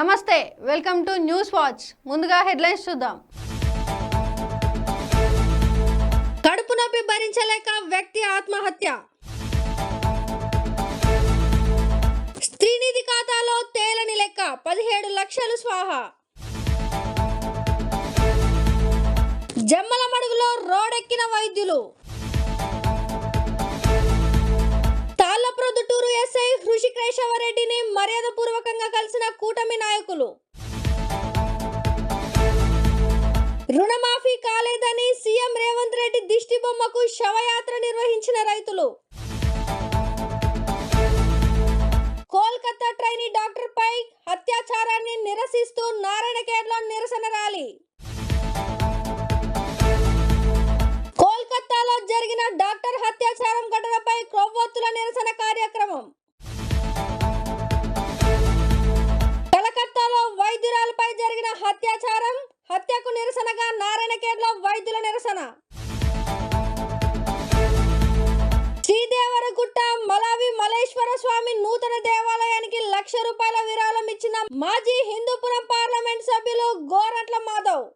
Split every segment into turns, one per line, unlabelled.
నమస్తే, welcome to news watch. ముందుగా headlines చూద్దాం. కడుపు నొప్పి భరించలేక వ్యక్తి ఆత్మహత్య. స్త్రీనిధి ఖాతాలో తేలని లెక్క 17 లక్షలు స్వాహా. జమ్మల మడుగులో రోడెక్కిన వైద్యులు. తాళ్లప్రొద్దుటూరు ఎస్ఐ హృషికేశవరెడ్డిని మర్యాదపూర్వకంగా కలిసిన కూటమి నాయకులు. రుణమాఫీ కాలేదని సీఎం రేవంత్ రెడ్డి దిష్టి బొమ్మకు శవయాత్ర నిర్వహించిన రైతులు. కోల్కతా ట్రైనీ డాక్టర్ పై అత్యాచారాన్ని నిరసిస్తూ నారాయణఖేడ్లో నిరసన ర్యాలీ. కోల్కతాలో జరిగిన డాక్టర్ అత్యాచారం ఘటనపై కొవ్వొత్తుల నిరసన కార్యక్రమం. కలకత్తాలో వైద్యురాలపై జరిగిన హత్యకు నిరసనగా నారాయణఖేడ్లో వైద్యుల నిరసన. శ్రీదేవరగుట్ట మలావి మలేశ్వర స్వామి నూతన దేవాలయానికి ₹1,00,000 విరాళం ఇచ్చిన మాజీ హిందూపురం పార్లమెంట్ సభ్యులు గోరంట్ల మాధవ్.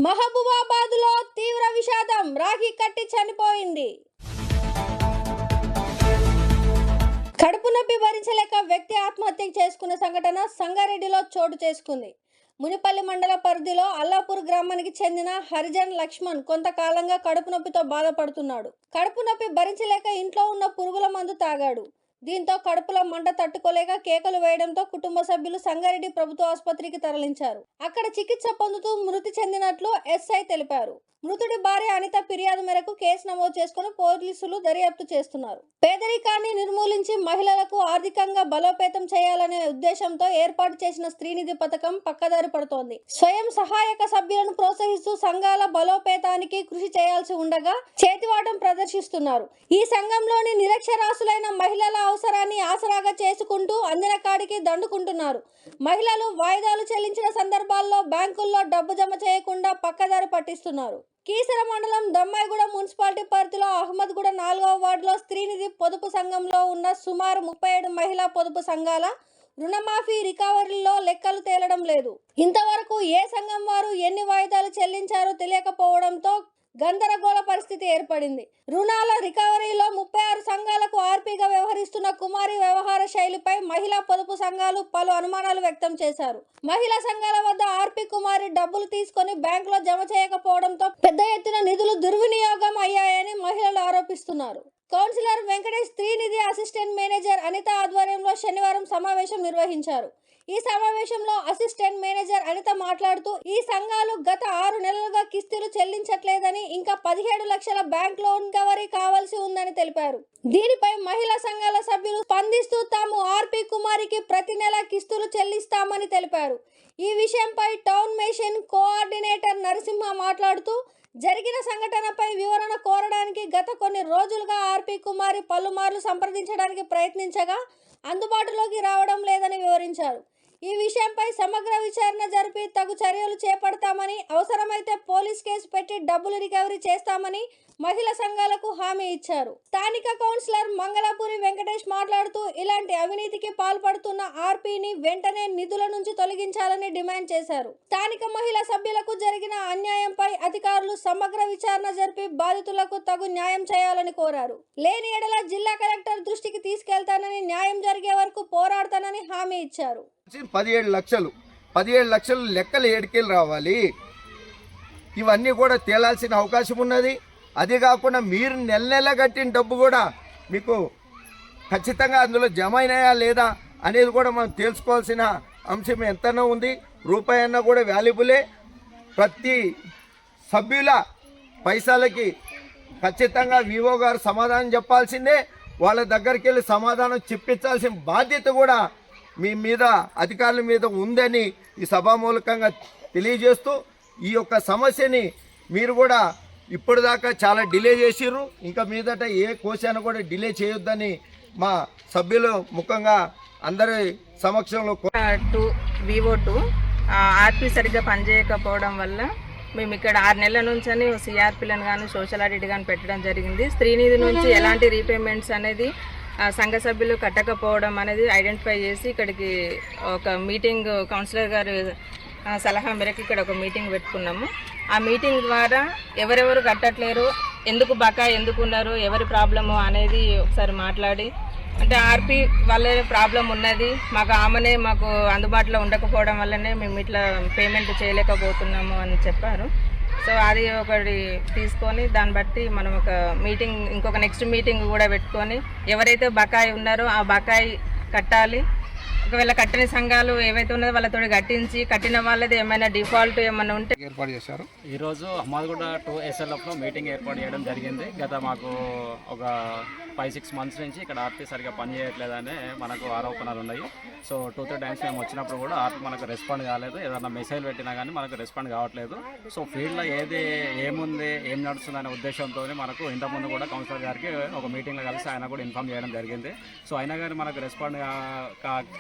మహబూబాబాద్ లో తీవ్ర విషాదం, రాఖీ కట్టి చనిపోయింది. కడుపు నొప్పి భరించలేక వ్యక్తి ఆత్మహత్య చేసుకున్న సంఘటన సంగారెడ్డిలో చోటు చేసుకుంది. మునిపల్లి మండల పరిధిలో అల్లాపూర్ గ్రామానికి చెందిన హరిజన్ లక్ష్మణ్ కొంతకాలంగా కడుపు నొప్పితో బాధపడుతున్నాడు. కడుపు నొప్పి భరించలేక ఇంట్లో ఉన్న పురుగుల మందు తాగాడు. దీంతో కడుపులో మంట తట్టుకోలేక కేకలు వేయడంతో కుటుంబ సభ్యులు సంగారెడ్డి ప్రభుత్వ ఆసుపత్రికి తరలించారు. అక్కడ చికిత్స పొందుతూ మృతి చెందినట్లు ఎస్ఐ తెలిపారు. మృతుడి భార్య అనిత ఫిర్యాదు మేరకు కేసు నమోదు చేసుకుని పోలీసులు దర్యాప్తు చేస్తున్నారు. పేదరికాన్ని నిర్మూలించి మహిళలకు ఆర్థికంగా బలోపేతం చేయాలనే ఉద్దేశంతో ఏర్పాటు చేసిన స్త్రీనిధి పథకం పక్కదారి పడుతోంది. స్వయం సహాయక సభ్యులను ప్రోత్సహిస్తూ సంఘాల బలోపేతానికి కృషి చేయాల్సి ఉండగా చేతివాటం ప్రదర్శిస్తున్నారు. ఈ సంఘంలోని నిరక్షరాస్యులైన మహిళల అవసరాన్ని ఆసరాగా చేసుకుంటూ అందిన కాడికి దండుకుంటున్నారు. మహిళలు వాయిదాలు చెల్లించిన సందర్భాల్లో బ్యాంకుల్లో డబ్బు జమ చేయకుండా పక్కదారి పట్టిస్తున్నారు. కీసర మండలం దమ్మాయిగూడ మున్సిపాలిటీ పరిధిలో అహ్మద్గూడ 4వ వార్డులో స్త్రీనిధి పొదుపు సంఘంలో ఉన్న సుమారు 37 మహిళా పొదుపు సంఘాల రుణమాఫీ రికవరీలో లెక్కలు తేలడం లేదు. ఇంతవరకు ఏ సంఘం వారు ఎన్ని వాయిదాలు చెల్లించారో తెలియకపోవడంతో గందరగోళ పరిస్థితి ఏర్పడింది. రుణాల రికవరీలో 36 సంఘాలకు ఆర్పీగా వ్యవహరిస్తున్న కుమారి వ్యవహార శైలిపై మహిళా పొదుపు సంఘాలు పలు అనుమానాలు వ్యక్తం చేశారు. మహిళా సంఘాల వద్ద ఆర్పీ కుమారి డబ్బులు తీసుకొని బ్యాంకులో జమ చేయకపోవడంతో పెద్ద ఎత్తున నిధులు దుర్వినియోగం అయ్యాయని మహిళలు ఆరోపిస్తున్నారు. Councillor Venkatesh Streenidhi assistant manager Anitha ఆధ్వర్యంలో శనివారం సమావేశం నిర్వహించారు. ఈ సమావేశంలో అసిస్టెంట్ మేనేజర్ అనిత మాట్లాడుతూ ఈ సంఘాలు గత 6 నెలలుగా కిస్తీలు చెల్లించట్లేదని, ఇంకా 17 లక్షల బ్యాంక్ లోన్ రికవరీ కావాల్సి ఉందని తెలిపారు. దీనిపై మహిళా సంఘాల సభ్యులు స్పందిస్తూ తాము ఆర్పీ కుమారికి ప్రతి నెల కిస్తులు చెల్లిస్తామని తెలిపారు. ఈ విషయంపై టౌన్ మెషిన్ కోఆర్డినేటర్ నరసింహ మాట్లాడుతూ జరిగిన సంఘటనపై వివరణ కోరడానికి గత కొన్ని రోజులుగా ఆర్పీ కుమారి పలుమార్లు సంప్రదించడానికి ప్రయత్నించగా అందుబాటులోకి రావడం లేదని వివరించారు. ఈ విషయంపై సమగ్ర విచారణ జరిపి తగు చర్యలు చేపడతామని, అవసరమైతే పోలీస్ కేసు పెట్టి డబ్బులు రికవరీ చేస్తామని మహిళా సంఘాలకు హామీ ఇచ్చారు. స్థానిక కౌన్సిలర్ మంగళాపురి వెంకటేష్ మాట్లాడుతూ ఇలాంటి అవినీతికి పాల్పడుతున్న ఆర్పీని వెంటనే నిధుల నుంచి తొలగించాలని డిమాండ్ చేశారు. స్థానిక మహిళా సభ్యులకు జరిగిన అన్యాయంపై అధికారులు సమగ్ర విచారణ జరిపి బాధితులకు తగు న్యాయం చేయాలని కోరారు. లేని ఎడల జిల్లా కలెక్టర్ దృష్టికి తీసుకెళ్తానని, న్యాయం జరిగే వరకు పోరాడతానని హామీ ఇచ్చారు.
17 లక్షలు లెక్కలు ఏడికెళ్ళి రావాలి, ఇవన్నీ కూడా తేలాల్సిన అవకాశం ఉన్నది. అదే కాకుండా మీరు నెల కట్టిన డబ్బు కూడా మీకు ఖచ్చితంగా అందులో జమ అయినాయా లేదా అనేది కూడా మనం తెలుసుకోవాల్సిన అంశం ఎంతనో ఉంది. రూపాయి అన్నా కూడా వాల్యుబులే. ప్రతి సభ్యుల పైసలకి ఖచ్చితంగా వివో గారు సమాధానం చెప్పాల్సిందే. వాళ్ళ దగ్గరికి వెళ్ళి సమాధానం చెప్పించాల్సిన బాధ్యత కూడా మీ మీద, అధికారుల మీద ఉందని ఈ సభామూలకంగా తెలియజేస్తూ, ఈ యొక్క సమస్యని మీరు కూడా ఇప్పటిదాకా చాలా డిలే చేసిర్రు. ఇంకా మీదట ఏ కోశాన్ని కూడా డిలే చేయొద్దని మా సభ్యులు ముఖంగా అందరి సమక్షంలో
వివో2 ఆర్పీ సరిగ్గా పనిచేయకపోవడం వల్ల మేము ఇక్కడ 6 నెలల నుంచి సిఆర్పీలను కానీ సోషల్ ఆడిట్ కానీ పెట్టడం జరిగింది. స్త్రీనిధి నుంచి ఎలాంటి రీపేమెంట్స్ అనేది సంఘ సభ్యులు కట్టకపోవడం అనేది ఐడెంటిఫై చేసి ఇక్కడికి ఒక మీటింగ్ కౌన్సిలర్ గారు సలహా మేరకు ఇక్కడ ఒక మీటింగ్ పెట్టుకున్నాము. ఆ మీటింగ్ ద్వారా ఎవరెవరు కట్టట్లేరు, ఎందుకు బకాయి ఎందుకు ఉన్నారు, ఎవరి ప్రాబ్లము అనేది ఒకసారి మాట్లాడి, అంటే ఆర్పి వాళ్ళ ప్రాబ్లం ఉన్నది, మాకు అందుబాటులో ఉండకపోవడం వల్లనే మేము ఇట్లా పేమెంట్ చేయలేకపోతున్నాము అని చెప్పారు. సో అది ఒకటి తీసుకొని దాన్ని బట్టి మనం ఒక మీటింగ్, ఇంకొక నెక్స్ట్ మీటింగ్ కూడా పెట్టుకొని ఎవరైతే బకాయి ఉన్నారో ఆ బకాయి కట్టాలి. ఒకవేళ కట్టని సంఘాలు ఏవైతే ఉన్నదో వాళ్ళతో కట్టించి, కట్టిన వాళ్ళది ఏమైనా డిఫాల్ట్ ఏమైనా ఉంటే
ఏర్పాటు చేశారు.
ఈరోజు అహ్మద్గూడ 2 SLFలో మీటింగ్ ఏర్పాటు చేయడం జరిగింది. గత మాకు ఒక 5-6 మంత్స్ నుంచి ఇక్కడ ఆర్పీ సరిగా పనిచేయట్లేదని మనకు ఆరోపణలు ఉన్నాయి. సో 2-3 టైమ్స్ మేము వచ్చినప్పుడు కూడా ఆర్పీ మనకు రెస్పాండ్ కాలేదు, ఏదైనా మెసేజ్ పెట్టినా కానీ మనకు రెస్పాండ్ కావట్లేదు. సో ఫీల్డ్లో ఏముంది ఏం నడుస్తుంది అనే ఉద్దేశంతో మనకు ఇంతకుముందు కూడా కౌన్సిలర్ గారికి ఒక మీటింగ్లో కలిసి ఆయన కూడా ఇన్ఫామ్ చేయడం జరిగింది. సో అయినా కానీ మనకు రెస్పాండ్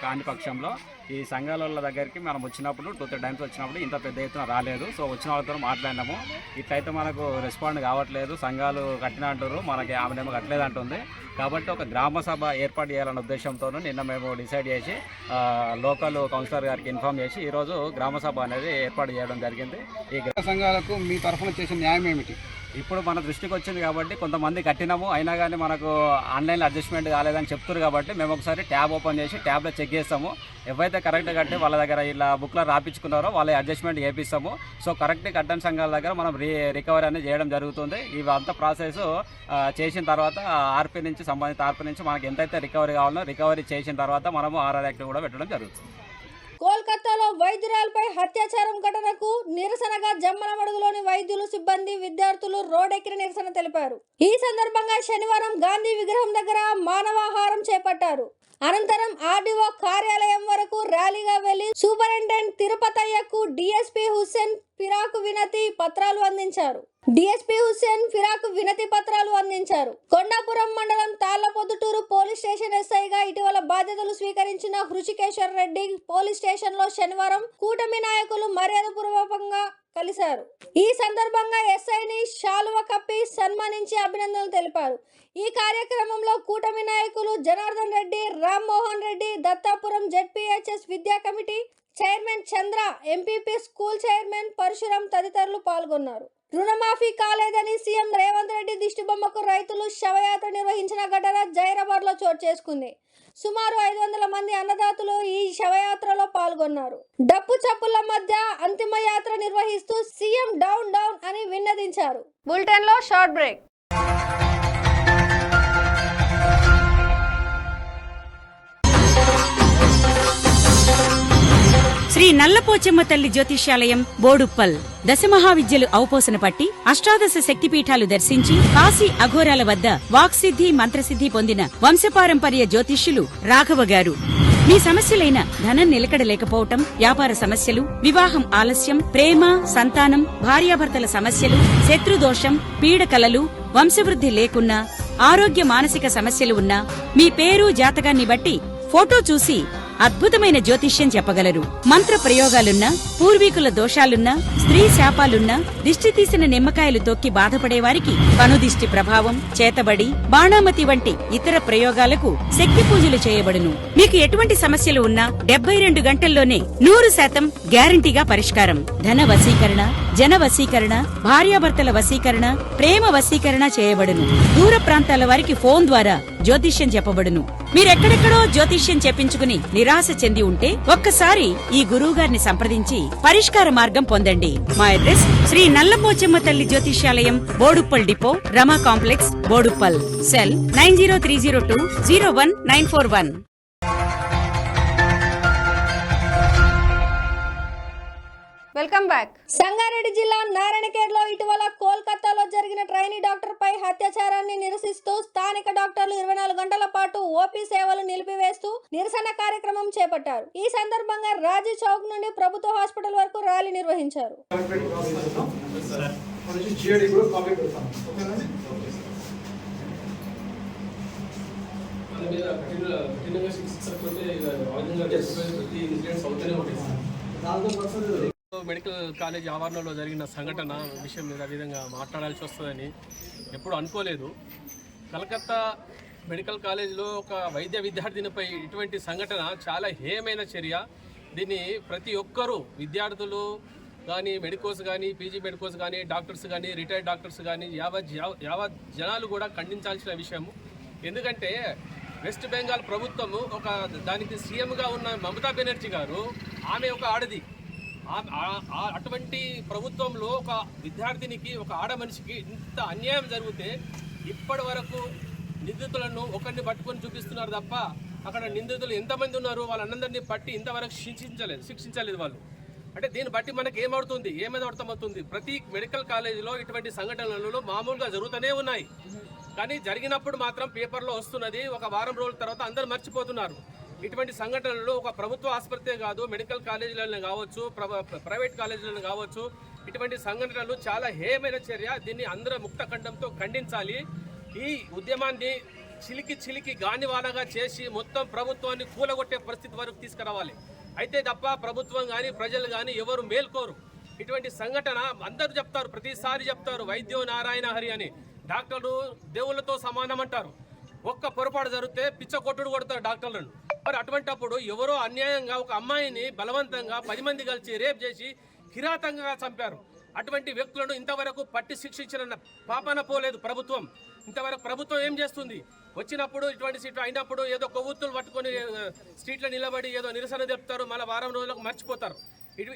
కాని పక్షంలో ఈ సంఘాల దగ్గరికి మనం వచ్చినప్పుడు 2-3 టైమ్స్ వచ్చినప్పుడు ఇంత పెద్ద ఎత్తున రాలేదు. సో వచ్చిన వాళ్ళతో మాట్లాడినాము, ఇట్లయితే మనకు రెస్పాండ్ కావట్లేదు, సంఘాలు కట్టిన అంటారు, మనకి ఆమెనేమో కట్టలేదు అంటుంది. కాబట్టి ఒక గ్రామ సభ ఏర్పాటు చేయాలన్న ఉద్దేశంతో నిన్న మేము డిసైడ్ చేసి లోకల్ కౌన్సిలర్ గారికి ఇన్ఫామ్ చేసి ఈరోజు గ్రామ సభ అనేది ఏర్పాటు చేయడం జరిగింది. ఈ
సంఘాలకు మీ తరఫున చేసిన న్యాయం ఏమిటి?
ఇప్పుడు మన దృష్టికి వచ్చింది కాబట్టి కొంతమంది కట్టినాము, అయినా కానీ మనకు ఆన్లైన్లో అడ్జస్ట్మెంట్ కాలేదని చెప్తున్నారు. కాబట్టి మేము ఒకసారి ట్యాబ్ ఓపెన్ చేసి ట్యాబ్లో చెక్ చేస్తాము. ఎవరైతే కరెక్ట్గా కట్టి వాళ్ళ దగ్గర ఇలా బుక్లో రాపించుకున్నారో వాళ్ళ అడ్జస్ట్మెంట్ చేపిస్తాము. సో కరెక్ట్ కట్టని సంఘాల దగ్గర మనం రికవరీ అనేది చేయడం జరుగుతుంది. ఇవంతా ప్రాసెస్ చేసిన తర్వాత ఆర్పీ నుంచి, సంబంధిత ఆర్పీ నుంచి మనకి ఎంతైతే రికవరీ కావాలో రికవరీ చేసిన తర్వాత మనము ఆర్ఆర్ యాక్ట్ కూడా పెట్టడం జరుగుతుంది.
కోల్కతాలో వైద్యురాలపై అత్యాచారం ఘటనకు నిరసనగా జమ్మలమడుగులోని వైద్యులు, సిబ్బంది, విద్యార్థులు రోడ్డెక్కిన నిరసన తెలిపారు. ఈ సందర్భంగా శనివారం గాంధీ విగ్రహం దగ్గర మానవాహారం చేపట్టారు. అనంతరం ఆర్డీఓ కార్యాలయం వరకు ర్యాలీగా వెళ్లి సూపరింటెండెంట్ తిరుపతయ్యకు డిఎస్పీ హుస్సేన్ ఫిరాకు వినతి పత్రాలు అందించారు. కొండాపురం మండలం తాళ్లపొద్దుటూరు పోలీస్ స్టేషన్ ఎస్ఐగా ఇటీవల బాధ్యతలు స్వీకరించిన హృషికేశ్వర్ రెడ్డి పోలీస్ స్టేషన్ లో శనివారం కూటమి నాయకులు మర్యాదపూర్వకంగా కలిశారు. ఈ సందర్భంగా ఎస్ఐని శాలువ కప్పి సన్మానించి అభినందనలు తెలిపారు. ఈ కార్యక్రమంలో కూటమి నాయకులు జనార్దన్ రెడ్డి, రామ్మోహన్ రెడ్డి, దత్తాపురం జెడ్పీహెచ్ఎస్ విద్యా కమిటీ చైర్మన్ చంద్ర, ఎంపీపీ స్కూల్ చైర్మన్ పరశురాం తదితరులు పాల్గొన్నారు. రుణమాఫీ కాలేదని సీఎం రేవంత్ రెడ్డి దిష్టిబొమ్మకు రైతులు శవయాత్ర నిర్వహించిన ఘటన జైరాబాద్ లో చోటు చేసుకుంది. సుమారు 500 మంది అన్నదాతలు ఈ శవయాత్రలో పాల్గొన్నారు. డప్పు చప్పుల మధ్య అంతిమ యాత్ర నిర్వహిస్తూ సీఎం డౌన్ డౌన్ అని విన్నదించారు. బులెటిన్ లో షార్ట్ బ్రేక్.
శ్రీ నల్లపోచమ్మ తల్లి జ్యోతిష్యాలయం బోడుప్పల్ దశమహావిద్యలు ఔపోసన పట్టి అష్టాదశ శక్తిపీఠాలు దర్శించి కాశీ అఘోరాల వద్ద వాక్సిద్ధి మంత్రసిద్ధి పొందిన వంశపారంపర్య జ్యోతిష్యులు రాఘవ గారు. మీ సమస్యలైన ధనం నిలకడ లేకపోవటం, వ్యాపార సమస్యలు, వివాహం ఆలస్యం, ప్రేమ, సంతానం, భార్యాభర్తల సమస్యలు, శత్రుదోషం, పీడకలలు, వంశవృద్ధి లేకున్నా, ఆరోగ్య మానసిక సమస్యలు ఉన్నా, మీ పేరు జాతకాన్ని బట్టి ఫోటో చూసి అద్భుతమైన జ్యోతిష్యం చెప్పగలరు. మంత్ర ప్రయోగాలున్నా, పూర్వీకుల దోషాలున్నా, స్త్రీ శాపాలున్నా, దిష్టి తీసిన నిమ్మకాయలు తొక్కి బాధపడేవారికి కనుదిష్టి ప్రభావం, చేతబడి, బాణామతి వంటి ఇతర ప్రయోగాలకు శక్తి పూజలు చేయబడును. మీకు ఎటువంటి సమస్యలు ఉన్నా 72 గంటల్లోనే 100% గ్యారంటీగా పరిష్కారం. ధన వశీకరణ, జన వశీకరణ, భార్యాభర్తల వశీకరణ, ప్రేమ వశీకరణ చేయబడును. దూర ప్రాంతాల వారికి ఫోన్ ద్వారా జ్యోతిష్యం చెప్పబడును. మీరెక్కడెక్కడో జ్యోతిష్యం చెప్పించుకుని నిరాశ చెంది ఉంటే ఒక్కసారి ఈ గురువు గారిని సంప్రదించి పరిష్కార మార్గం పొందండి. మా అడ్రస్ శ్రీ నల్లపోచమ్మ తల్లి జ్యోతిష్యాలయం, Boduppal depot, Rama complex, Boduppal. Cell 9030201941.
Welcome back. Sangareddy జిల్లా నారాయణఖేడ్లో ఇటీవల కోల్కతాలో జరిగిన ట్రైనీ డాక్టర్ పై అత్యాచారాన్ని నిరసిస్తూ స్థానిక డాక్టర్లు 24 గంటల పాటు ఓపీ సేవలు నిలిపివేస్తూ నిరసన కార్యక్రమం చేపట్టారు. ఈ సందర్భంగా రాజీ చౌక్ నుండి ప్రభుత్వ హాస్పిటల్ వరకు ర్యాలీ నిర్వహించారు.
మెడికల్ కాలేజ్ ఆవరణలో జరిగిన సంఘటన విషయం మీద విధంగా మాట్లాడాల్సి వస్తుందని ఎప్పుడు అనుకోలేదు. కలకత్తా మెడికల్ కాలేజీలో ఒక వైద్య విద్యార్థినిపై ఇటువంటి సంఘటన చాలా హేయమైన చర్య. దీన్ని ప్రతి ఒక్కరూ విద్యార్థులు కానీ, మెడికోస్ కానీ, పీజీ మెడికోస్ కానీ, డాక్టర్స్ కానీ, రిటైర్డ్ డాక్టర్స్ కానీ యావత్ జనాలు కూడా ఖండించాల్సిన విషయము. ఎందుకంటే వెస్ట్ బెంగాల్ ప్రభుత్వము దానికి సీఎంగా ఉన్న మమతా బెనర్జీ గారు, ఆమె ఒక ఆడది. అటువంటి ప్రభుత్వంలో ఒక విద్యార్థినికి, ఒక ఆడ మనిషికి ఇంత అన్యాయం జరిగితే ఇప్పటి వరకు నిందితులను ఒకరిని పట్టుకొని చూపిస్తున్నారు తప్ప అక్కడ నిందితులు ఎంతమంది ఉన్నారు వాళ్ళందరినీ పట్టి ఇంతవరకు శిక్షించలేదు వాళ్ళు. అంటే దీన్ని బట్టి మనకి ఏమేది అర్థమవుతుంది, ప్రతి మెడికల్ కాలేజీలో ఇటువంటి సంఘటనలు మామూలుగా జరుగుతూనే ఉన్నాయి. కానీ జరిగినప్పుడు మాత్రం పేపర్లో వస్తున్నది, ఒక వారం రోజుల తర్వాత అందరూ మర్చిపోతున్నారు. ఇటువంటి సంఘటనలు ఒక ప్రభుత్వ ఆసుపత్రి కాదు, మెడికల్ కాలేజీలను కావచ్చు, ప్రైవేట్ కాలేజీలను కావచ్చు, ఇటువంటి సంఘటనలు చాలా హేయమైన చర్య. దీన్ని అందరూ ముక్తఖండంతో ఖండించాలి. ఈ ఉద్యమాన్ని చిలికి గానివానగా చేసి మొత్తం ప్రభుత్వాన్ని కూలగొట్టే పరిస్థితి వరకు తీసుకురావాలి. అయితే తప్ప ప్రభుత్వం కానీ, ప్రజలు కానీ ఎవరు మేల్కోరు. ఇటువంటి సంఘటన అందరూ చెప్తారు, ప్రతిసారి చెప్తారు వైద్యో నారాయణ హరి అని. డాక్టర్లు దేవుళ్ళతో సమానం అంటారు. ఒక్క పొరపాటు జరిగితే పిచ్చ కొట్టుడు కొడతారు డాక్టర్లను. మరి అటువంటిప్పుడు ఎవరో అన్యాయంగా ఒక అమ్మాయిని బలవంతంగా 10 మంది కలిసి రేప్ చేసి కిరాతంగా చంపారు. అటువంటి వ్యక్తులను ఇంతవరకు పట్టి శిక్షించిన పాపన పోలేదు ప్రభుత్వం. ఇంతవరకు ప్రభుత్వం ఏం చేస్తుంది? వచ్చినప్పుడు ఇటువంటి సీట్లు అయినప్పుడు ఏదో కొవ్వొత్తులు పట్టుకొని స్ట్రీట్లో నిలబడి ఏదో నిరసన చెప్తారు, మళ్ళీ వారం రోజులకు మర్చిపోతారు.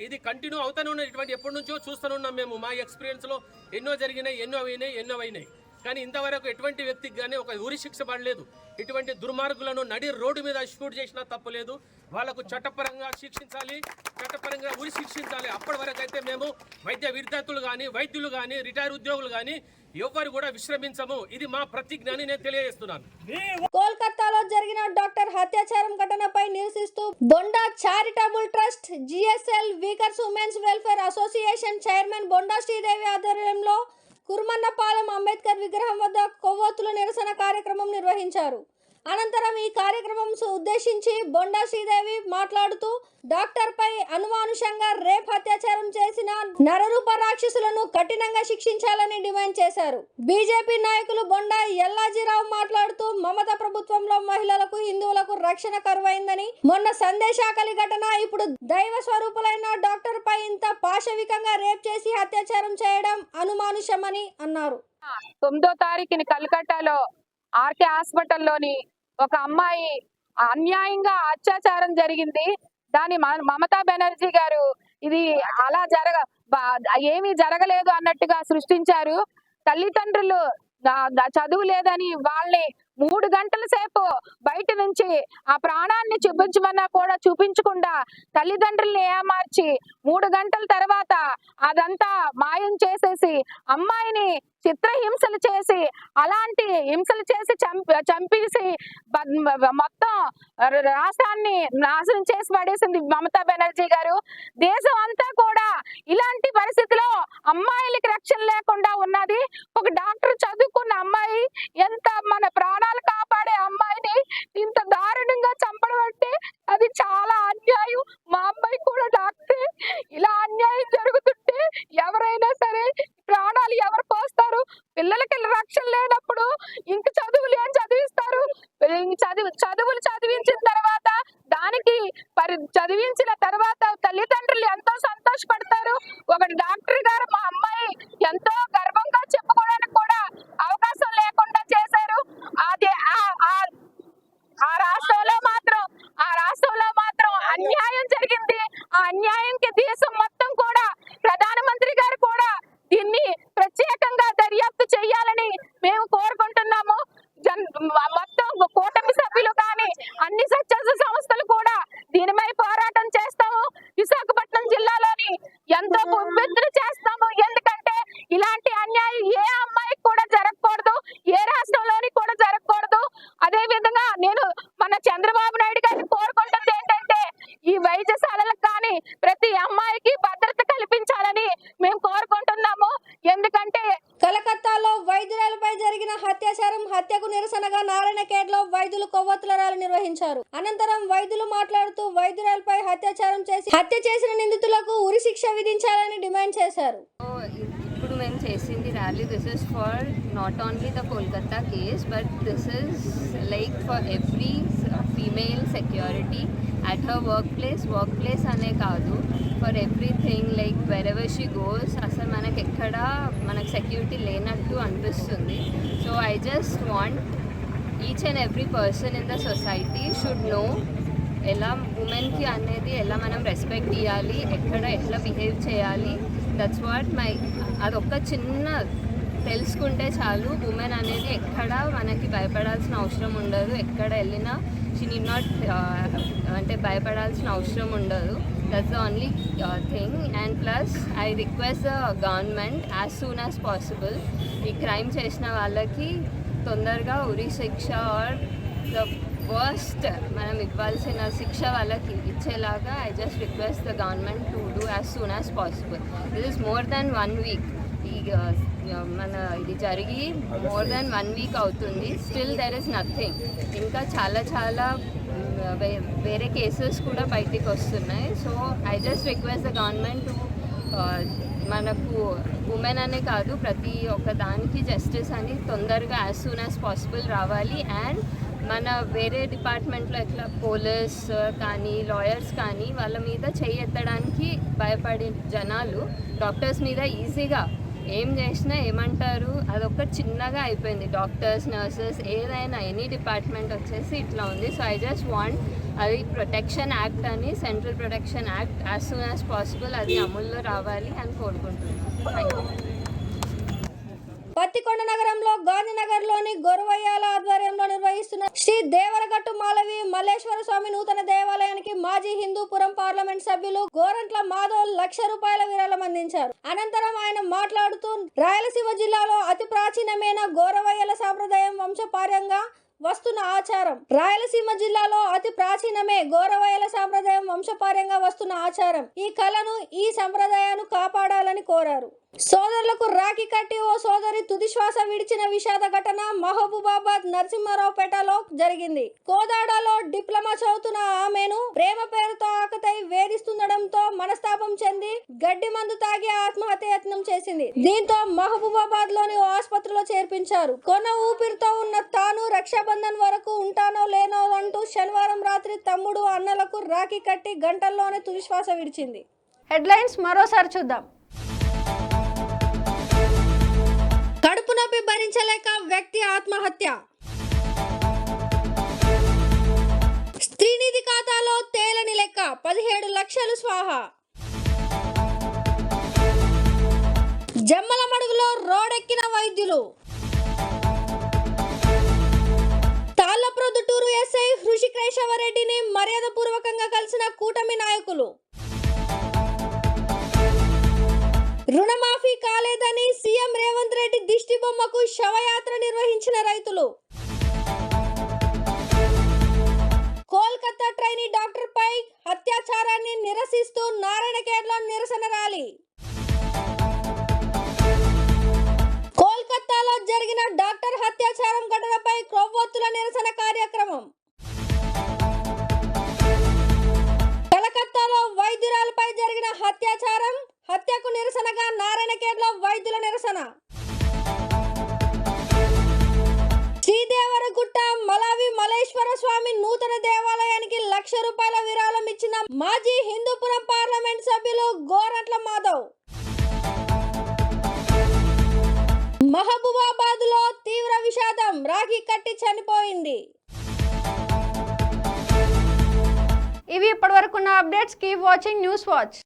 ఇది కంటిన్యూ అవుతూనే ఉన్నది. ఇటువంటి ఎప్పటి నుంచో చూస్తూనే ఉన్నాం మేము. మా ఎక్స్పీరియన్స్లో ఎన్నో జరిగినాయి, ఎన్నో అయినాయి. కానీ ఇంతవరకు ఎటువంటి వ్యక్తికి కానీ ఒక ఉరి శిక్ష పడలేదు. ఇటువంటి దుర్మార్గులను నడి రోడ్డు మీద షూట్ చేసినా తప్పలేదు. వాళ్లకు చట్టపరంగా శిక్షించాలి, చట్టపరంగా ఉరి శిక్షించాలి. అప్పటి వరకు అయితే మేము వైద్య విద్యార్థులు కానీ, వైద్యులు కానీ, రిటైర్ ఉద్యోగులు కానీ ఎవరు కూడా విశ్రమించము. ఇది మా ప్రతిజ్ఞ అని నేను తెలియజేస్తున్నాను.
కోల్కతాలో జరిగిన డాక్టర్ హత్యాచారం ఘటనపై నిరసిస్తూ Bonda charitable trust, GSL weakers women's welfare association chairman Bonda Sridevi ఆధ్వర్యంలో కుర్మన్నపాలెం అంబేద్కర్ విగ్రహం వద్ద కొవ్వొత్తుల నిరసన కార్యక్రమం నిర్వహించారు. అనంతరం ఈ కార్యక్రమం ఉద్దేశించి బొండా శ్రీదేవి మాట్లాడుతూ డాక్టర్పై అనుమానుషంగా రేప్ అత్యాచారం చేసిన నరరూప రాక్షసులను కఠినంగా శిక్షించాలని డిమాండ్ చేశారు. బీజేపీ నాయకులు బొండా ఎల్లాజీరావు మాట్లాడుతూ మమతా ప్రభుత్వంలో మహిళలకు, హిందువులకు రక్షణ కరువైందని, మొన్న సందేశాకలి ఘటన, ఇప్పుడు దైవ స్వరూపులైన డాక్టర్ పై ఇంత పాశవికంగా రేప్ చేసి అత్యాచారం చేయడం అనుమానుషమని అన్నారు.
9వ తారీఖుని కలకట్టాలో ఆర్కే హాస్పిటల్లోని ఒక అమ్మాయి అన్యాయంగా అత్యాచారం జరిగింది. దాని మమతా బెనర్జీ గారు ఇది అలా ఏమీ జరగలేదు అన్నట్టుగా సృష్టించారు. తల్లిదండ్రులు చదువు లేదని వాళ్ళని 3 గంటల సేపు బయట నుంచి ఆ ప్రాణాన్ని చూపించమన్నా కూడా చూపించకుండా తల్లిదండ్రుల్ని ఏమార్చి 3 గంటల తర్వాత అదంతా మాయం చేసేసి అమ్మాయిని చిత్రహింసలు చేసి, అలాంటి హింసలు చేసి చంపేసి మొత్తం రాష్ట్రాన్ని నాశనం చేసి పడేసింది మమతా బెనర్జీ గారు. దేశం అంతా కూడా ఇలాంటి పరిస్థితిలో అమ్మాయిలకి రక్షణ లేకుండా ఉన్నది. ఒక డాక్టర్ చదువుకున్న అమ్మాయి, ఎంత మన ప్రాణాలు కాపాడే అమ్మాయిని ఇంత దారుణంగా చంపడం అంటే అది చాలా అన్యాయం. మా అమ్మాయి కూడా డాక్టరే. ఇలా అన్యాయం జరుగుతుంటే ఎవరైనా సరే ప్రాణాలు ఎవరు పోస్తారు? పిల్లలకి రక్షణ లేనప్పుడు ఇంక చదువులు ఏం చదివిస్తారు? చదువులు చదివించిన తర్వాత దానికి చదివించిన తర్వాత తల్లిదండ్రులు ఎంతో సంతోషపడతారు. ఒక డాక్టర్ గారు మా అమ్మాయి ఎంతో గర్వంగా చెప్పుకోవడానికి కూడా అవకాశం లేకుండా చేశారు. అది ఆ రాష్ట్రంలో మాత్రం అన్యాయం జరిగింది. ఆ అన్యాయంకి దేశం మొత్తం కూడా ప్రధానమంత్రి గారు కూడా దీన్ని ప్రత్యేకంగా దర్యాప్తు చేయాలని మేము కోరుకుంటున్నాము. మొత్తం కూటమి సభ్యులు కానీ అన్ని స్వచ్ఛంద సంస్థలు కూడా దీనిపై పోరాటం చేస్తాము. విశాఖపట్నం జిల్లాలోని ఎంతో ఉవ్వెత్తున చేస్తాము. ఎందుకంటే ఇలాంటి అన్యాయం ఏ అమ్మాయికి కూడా జరగకూడదు, ఏ రాష్ట్రంలోని కూడా జరగకూడదు. అదే విధంగా నేను మన చంద్రబాబు నాయుడు గారిని కోరుకుంటుంది ఏంటంటే ఈ వైద్యశాలలకు కానీ ప్రతి అమ్మాయికి భద్రత కల్పించాలని మేము కోరుకుంటున్నాము. ఎందుకంటే
కలకత్తాలో వైద్యురాలపై జరిగిన హత్యకు నిరసనగా నారాయణఖేడ్లో వైద్యులు కొవ్వొత్తుల ర్యాలీ నిర్వహించారు. అనంతరం వైద్యులు మాట్లాడుతూ వైద్యురాలపై హత్య చేసిన నిందితులకు ఉరి శిక్ష విధించాలని డిమాండ్ చేశారు.
ఇప్పుడు మేము చేసింది rally, this is for not only the Kolkata case but this is like for every female security at her workplace అనే కాదు, for everything like where ever she goes. అసలు మనకి ఎక్కడ మనకు సెక్యూరిటీ లేనట్టు అనిపిస్తుంది. So I just want each and every person in the society should know ఎలా ఉమెన్కి అనేది ఎలా మనం రెస్పెక్ట్ ఇవ్వాలి, ఎట్లా బిహేవ్ చేయాలి. దట్స్ వాట్ అదొక్క చిన్న తెలుసుకుంటే చాలు. ఉమెన్ అనేది ఎక్కడ మనకి భయపడాల్సిన అవసరం ఉండదు. ఎక్కడ వెళ్ళినా షీ నీడ్ నాట్ అంటే భయపడాల్సిన అవసరం ఉండదు. That's the only thing. And plus I request the government as soon as possible ఈ క్రైమ్ చేసిన వాళ్ళకి తొందరగా ఉరి శిక్ష ఆర్ ద వర్స్ట్ మనం ఇవ్వాల్సిన శిక్ష వాళ్ళకి ఇచ్చేలాగా I just request the government to do as soon as possible. This is more than 1 week. ఈ మన ఇది జరిగి మోర్ దాన్ 1 week అవుతుంది. Still there is nothing. ఇంకా చాలా వేరే కేసెస్ కూడా బయటికి వస్తున్నాయి. So I just request the government to మనకు ఉమెన్ అనే కాదు ప్రతి ఒక్క దానికి జస్టిస్ అని తొందరగా యాజ్ సూన్ యాజ్ పాసిబుల్ రావాలి. అండ్ మన వేరే డిపార్ట్మెంట్లో ఎట్లా పోలీస్ కానీ లాయర్స్ కానీ వాళ్ళ మీద చెయ్యి ఎత్తడానికి భయపడే జనాలు డాక్టర్స్ మీద ఈజీగా ఏం చేసినా ఏమంటారు, అదొక చిన్నగా అయిపోయింది. డాక్టర్స్, నర్సెస్, ఏదైనా ఎనీ డిపార్ట్మెంట్ వచ్చేసి ఇట్లా ఉంది. సో ఐ జస్ట్ వాంట్ అది ప్రొటెక్షన్ యాక్ట్ అని, central protection act as soon as possible అది అమల్లో రావాలి అని కోరుకుంటున్నాను.
పత్తికొండ నగరంలో గాంధీనగర్లోని గొరవయ్యాల ఆధ్వర్యంలో నిర్వహిస్తున్న శ్రీ దేవరగట్టు మాలవి మల్లేశ్వర స్వామి నూతన దేవాలయానికి మాజీ హిందూపురం పార్లమెంట్ సభ్యులు గోరంట్ల మాధవ్ 1,00,000 రూపాయల విరాళం అందించారు. అనంతరం ఆయన మాట్లాడుతూ రాయలసీమ జిల్లాలో అతి ప్రాచీనమైన గోరవయ్యల సాంప్రదాయం వంశపార్యంగా వస్తున్న ఆచారం. రాయలసీమ జిల్లాలో అతి ప్రాచీనమే గోరవయ్యల సాంప్రదాయం వంశపార్యంగా వస్తున్న ఆచారం. ఈ కళను, ఈ సంప్రదాయాన్ని కాపాడాలని కోరారు. సోదరులకు రాఖీ కట్టి ఓ సోదరి తుది శ్వాస విడిచిన విషాద ఘటన మహబూబాబాద్ నరసింహారావుపేటలో జరిగింది. కోదాడలో డిప్లొమా చదువుతున్న ఆమెను ప్రేమ పేరుతో ఆకతాయి వేధిస్తుండడంతో మనస్తాపం చెంది గడ్డి మందు తాగి ఆత్మహత్య యత్నం చేసింది. దీంతో మహబూబాబాద్ లోని ఓ ఆసుపత్రిలో చేర్పించారు. కొన ఊపిరితో ఉన్న తాను రక్షాబంధన్ వరకు ఉంటానో లేనో అంటూ శనివారం రాత్రి తమ్ముడు అన్నలకు రాఖీ కట్టి గంటల్లోనే తుది శ్వాస విడిచింది. హెడ్లైన్స్ మరోసారి చూద్దాం. కడుపు నొప్పి భరించలేక వ్యక్తి ఆత్మహత్య. స్త్రీనిధి ఖాతాలో తేలని లెక్క 17 లక్షలు స్వాహా. జమ్మల మడుగులో రోడెక్కిన వైద్యులు. తాళ్లప్రొద్దుటూరు ఎస్ఐ హృషికేశవరెడ్డిని మర్యాదపూర్వకంగా కలిసిన కూటమి నాయకులు. రుణమాఫీ కాలేదని సీఎం రేవంత్ రెడ్డి దిష్టి బొమ్మకు శవయాత్ర నిర్వహించిన రైతులు. కోల్కతా ట్రైనీ డాక్టర్ పై అత్యాచారాన్ని నిరసిస్తూ నారాయణఖేడ్లో నిరసన ర్యాలీ. కోల్కతాలో జరిగిన డాక్టర్ అత్యాచారం ఘటనపై కొవ్వొత్తుల నిరసన కార్యక్రమం. కలకత్తాలో వైద్యురాలపై జరిగిన హత్యకు నిరసనగా నారాయణఖేడ్లో వైద్యుల నిరసన. శ్రీదేవరగుట్ట మలావి మల్లేశ్వర స్వామి నూతన దేవాలయానికి 1,00,000 రూపాయల విరాళం ఇచ్చిన మాజీ హిందూపురం పార్లమెంట్ సభ్యులు గోరంట్ల మాధవ్. మహబూబాబాద్ లో తీవ్ర విషాదం, రాఖీ కట్టి చనిపోయింది. ఇవి ఇప్పటివరకున్న updates. Keep watching news watch.